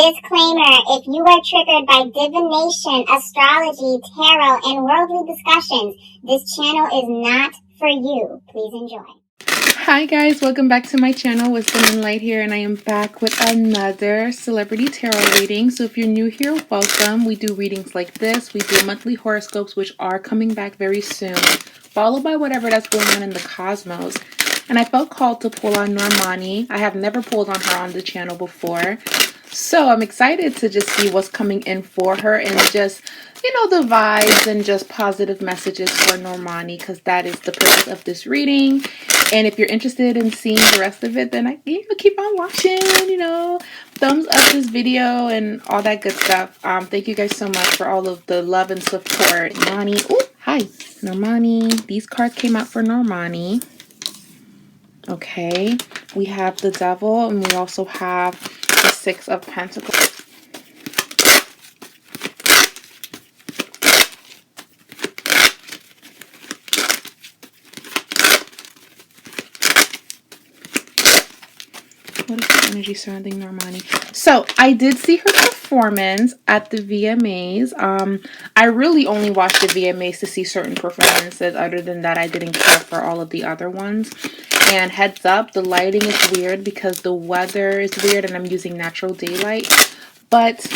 Disclaimer, if you are triggered by divination, astrology, tarot, and worldly discussions, this channel is not for you. Please enjoy. Hi guys, welcome back to my channel. Wisdom and Light here, and I am back with another celebrity tarot reading. So if you're new here, welcome. We do readings like this. We do monthly horoscopes, which are coming back very soon, followed by whatever that's going on in the cosmos. And I felt called to pull on Normani. I have never pulled on her on the channel before. So I'm excited to just see what's coming in for her and just, the vibes and just positive messages for Normani, because that is the purpose of this reading. And if you're interested in seeing the rest of it, then keep on watching, thumbs up this video and all that good stuff. Thank you guys so much for all of the love and support. Normani, oh, hi. Normani, these cards came out for Normani. Okay, we have the Devil, and we also have the Six of Pentacles. What is the energy surrounding Normani? So, I did see her performance at the VMAs. I really only watched the VMAs to see certain performances. Other than that, I didn't care for all of the other ones. And heads up, the lighting is weird because the weather is weird and I'm using natural daylight. But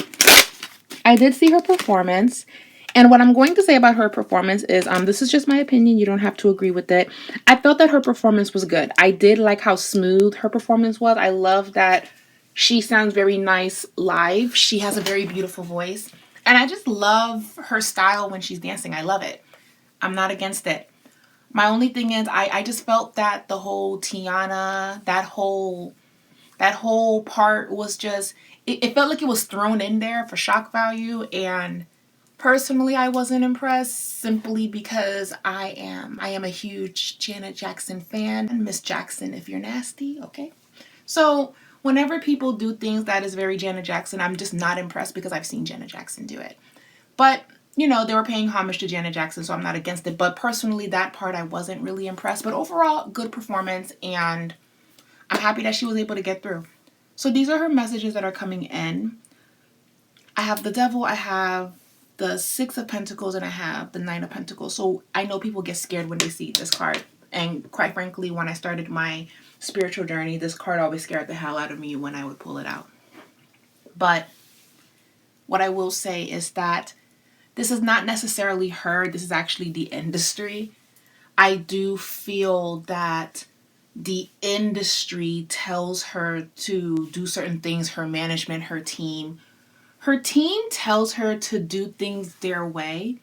I did see her performance. And what I'm going to say about her performance is, this is just my opinion. You don't have to agree with it. I felt that her performance was good. I did like how smooth her performance was. I love that she sounds very nice live. She has a very beautiful voice. And I just love her style when she's dancing. I love it. I'm not against it. My only thing is I just felt that the whole Tiana, that whole part was just, it felt like it was thrown in there for shock value. And personally, I wasn't impressed simply because I am a huge Janet Jackson fan. Miss Jackson, if you're nasty, okay? So whenever people do things that is very Janet Jackson, I'm just not impressed because I've seen Janet Jackson do it. But, they were paying homage to Janet Jackson, so I'm not against it. But personally, that part I wasn't really impressed. But overall, good performance, and I'm happy that she was able to get through. So these are her messages that are coming in. I have the Devil, I have the Six of Pentacles, and I have the Nine of Pentacles. So I know people get scared when they see this card. And quite frankly, when I started my spiritual journey, this card always scared the hell out of me when I would pull it out. But what I will say is that this is not necessarily her. This is actually the industry. I do feel that the industry tells her to do certain things, her management, her team. Her team tells her to do things their way,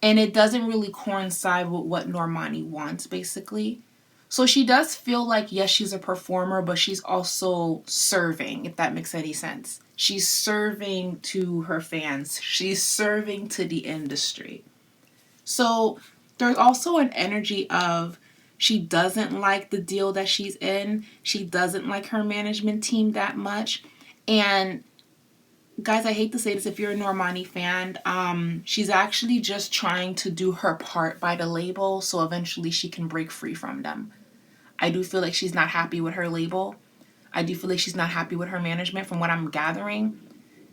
and it doesn't really coincide with what Normani wants, basically. So she does feel like, yes, she's a performer, but she's also serving, if that makes any sense. She's serving to her fans. She's serving to the industry. So there's also an energy of she doesn't like the deal that she's in. She doesn't like her management team that much. And guys, I hate to say this, if you're a Normani fan, she's actually just trying to do her part by the label so eventually she can break free from them. I do feel like she's not happy with her label. I do feel like she's not happy with her management from what I'm gathering.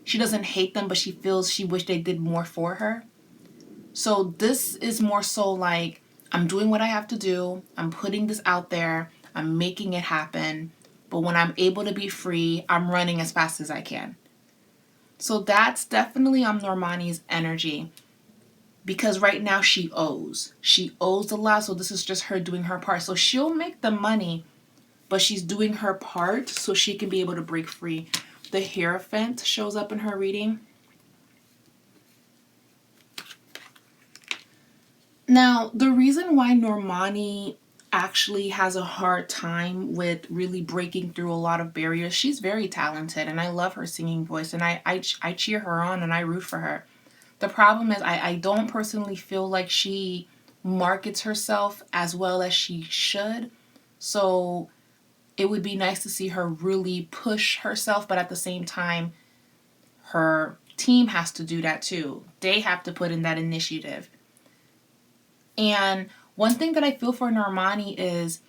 She doesn't hate them, but she feels she wished they did more for her. So this is more so like, I'm doing what I have to do. I'm putting this out there. I'm making it happen. But when I'm able to be free, I'm running as fast as I can. So that's definitely Normani's energy, because right now she owes. She owes a lot, so this is just her doing her part. So she'll make the money, but she's doing her part so she can be able to break free. The Hierophant shows up in her reading. Now, the reason why Normani actually has a hard time with really breaking through a lot of barriers, she's very talented and I love her singing voice, and I cheer her on and I root for her. The problem is I don't personally feel like she markets herself as well as she should. So it would be nice to see her really push herself, but at the same time, her team has to do that too. They have to put in that initiative. And one thing that I feel for Normani is,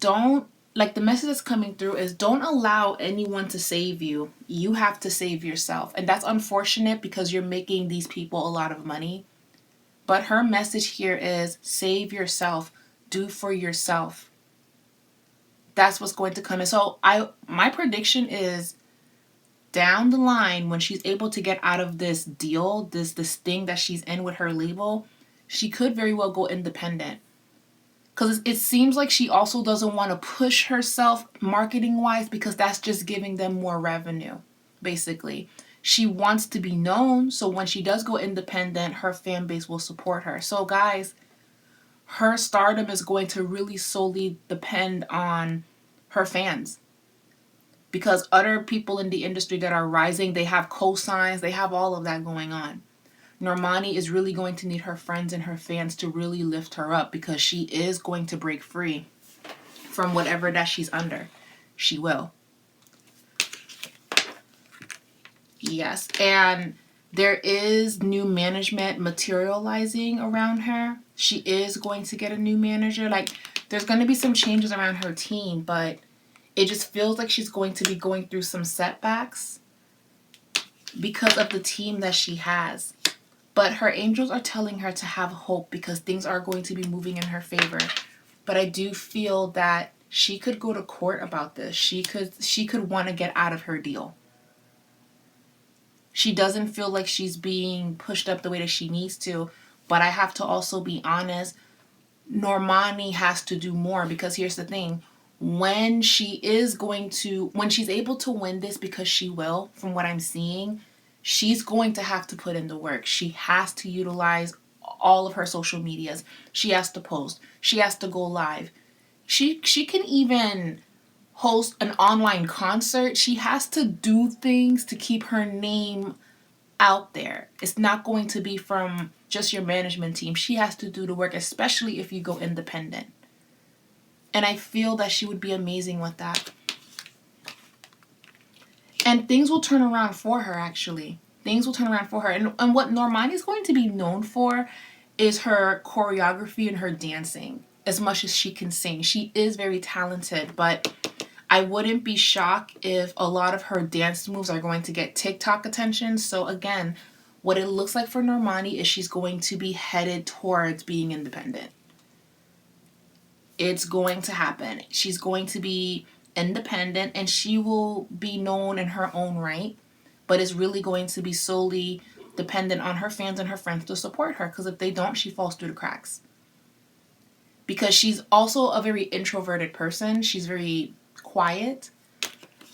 don't like the message that's coming through is don't allow anyone to save you. You have to save yourself. And that's unfortunate because you're making these people a lot of money. But her message here is save yourself. Do for yourself. That's what's going to come in. So my prediction is down the line when she's able to get out of this deal, this thing that she's in with her label, she could very well go independent. Because it seems like she also doesn't want to push herself marketing wise because that's just giving them more revenue, basically. She wants to be known, so when she does go independent, her fan base will support her. So, guys, her stardom is going to really solely depend on her fans. Because other people in the industry that are rising, they have cosigns, they have all of that going on. Normani is really going to need her friends and her fans to really lift her up because she is going to break free from whatever that she's under. She will. Yes, and there is new management materializing around her. She is going to get a new manager. Like, there's going to be some changes around her team, but it just feels like she's going to be going through some setbacks because of the team that she has. But her angels are telling her to have hope because things are going to be moving in her favor. But I do feel that she could go to court about this. She could want to get out of her deal. She doesn't feel like she's being pushed up the way that she needs to. But I have to also be honest, Normani has to do more because here's the thing. When she's able to win this, because she will, from what I'm seeing, she's going to have to put in the work. She has to utilize all of her social medias. She has to post. She has to go live. She can even host an online concert. She has to do things to keep her name out there. It's not going to be from just your management team. She has to do the work, especially if you go independent. And I feel that she would be amazing with that. And things will turn around for her, actually. Things will turn around for her. And what Normani is going to be known for is her choreography and her dancing, as much as she can sing. She is very talented, but I wouldn't be shocked if a lot of her dance moves are going to get TikTok attention. So again, what it looks like for Normani is she's going to be headed towards being independent. It's going to happen. She's going to be independent and she will be known in her own right, but it's really going to be solely dependent on her fans and her friends to support her, because if they don't, she falls through the cracks. Because she's also a very introverted person. She's very quiet.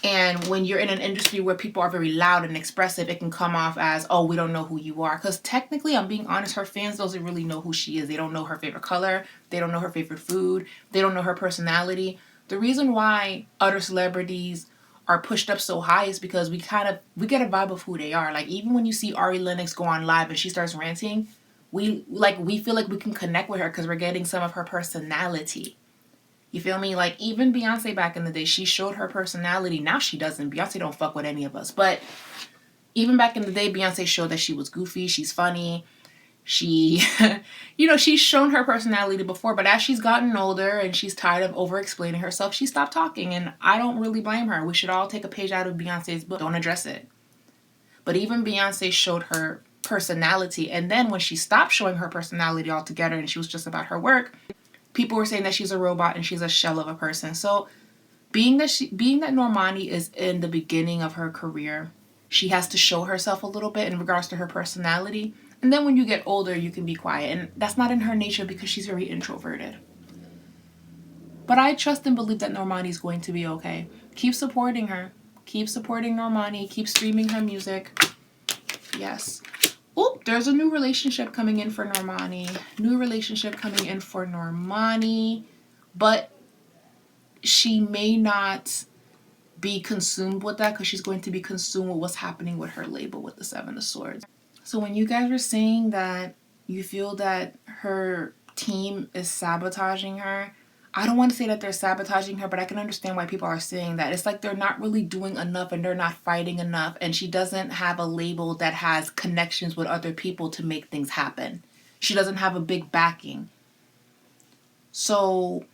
And when you're in an industry where people are very loud and expressive, it can come off as, oh, we don't know who you are. Because technically, I'm being honest, her fans doesn't really know who she is. They don't know her favorite color. They don't know her favorite food. They don't know her personality. The reason why other celebrities are pushed up so high is because we get a vibe of who they are. Like, even when you see Ari Lennox go on live and she starts ranting, we feel like we can connect with her because we're getting some of her personality. You feel me? Like, even Beyonce back in the day, she showed her personality. Now she doesn't. Beyonce don't fuck with any of us. But even back in the day, Beyonce showed that she was goofy. She's funny. She, she's shown her personality before. But as she's gotten older and she's tired of over-explaining herself, she stopped talking. And I don't really blame her. We should all take a page out of Beyonce's book. Don't address it. But even Beyonce showed her personality. And then when she stopped showing her personality altogether and she was just about her work, people were saying that she's a robot and she's a shell of a person. So being that Normani is in the beginning of her career, she has to show herself a little bit in regards to her personality. And then when you get older, you can be quiet. And that's not in her nature because she's very introverted. But I trust and believe that Normani is going to be okay. Keep supporting her. Keep supporting Normani. Keep streaming her music. Yes. Oh, there's a new relationship coming in for Normani. But she may not be consumed with that because she's going to be consumed with what's happening with her label with the Seven of Swords. So when you guys were saying that you feel that her team is sabotaging her, I don't want to say that they're sabotaging her, but I can understand why people are saying that. It's like they're not really doing enough and they're not fighting enough, and she doesn't have a label that has connections with other people to make things happen. She doesn't have a big backing. So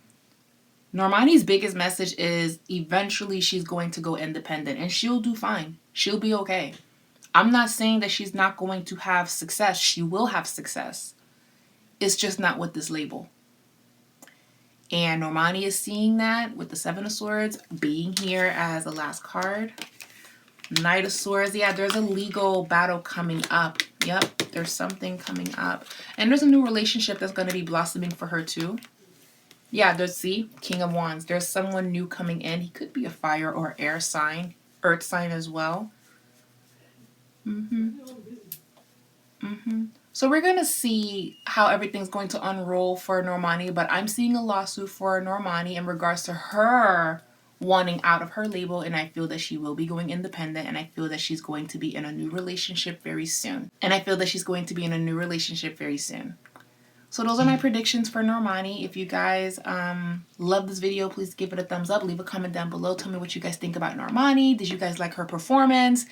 Normani's biggest message is eventually she's going to go independent and she'll do fine. She'll be okay. I'm not saying that she's not going to have success. She will have success. It's just not with this label. And Normani is seeing that with the Seven of Swords being here as the last card. Knight of Swords. Yeah, there's a legal battle coming up. Yep, there's something coming up. And there's a new relationship that's going to be blossoming for her too. Yeah, there's, see, King of Wands. There's someone new coming in. He could be a fire or air sign, earth sign as well. So we're going to see how everything's going to unroll for Normani, but I'm seeing a lawsuit for Normani in regards to her wanting out of her label, and I feel that she will be going independent, and I feel that she's going to be in a new relationship very soon. So those are my predictions for Normani. If you guys love this video, please give it a thumbs up. Leave a comment down below. Tell me what you guys think about Normani. Did you guys like her performance?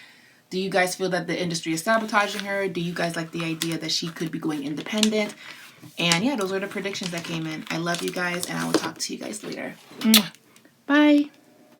Do you guys feel that the industry is sabotaging her? Do you guys like the idea that she could be going independent? And yeah, those are the predictions that came in. I love you guys, and I will talk to you guys later. Bye.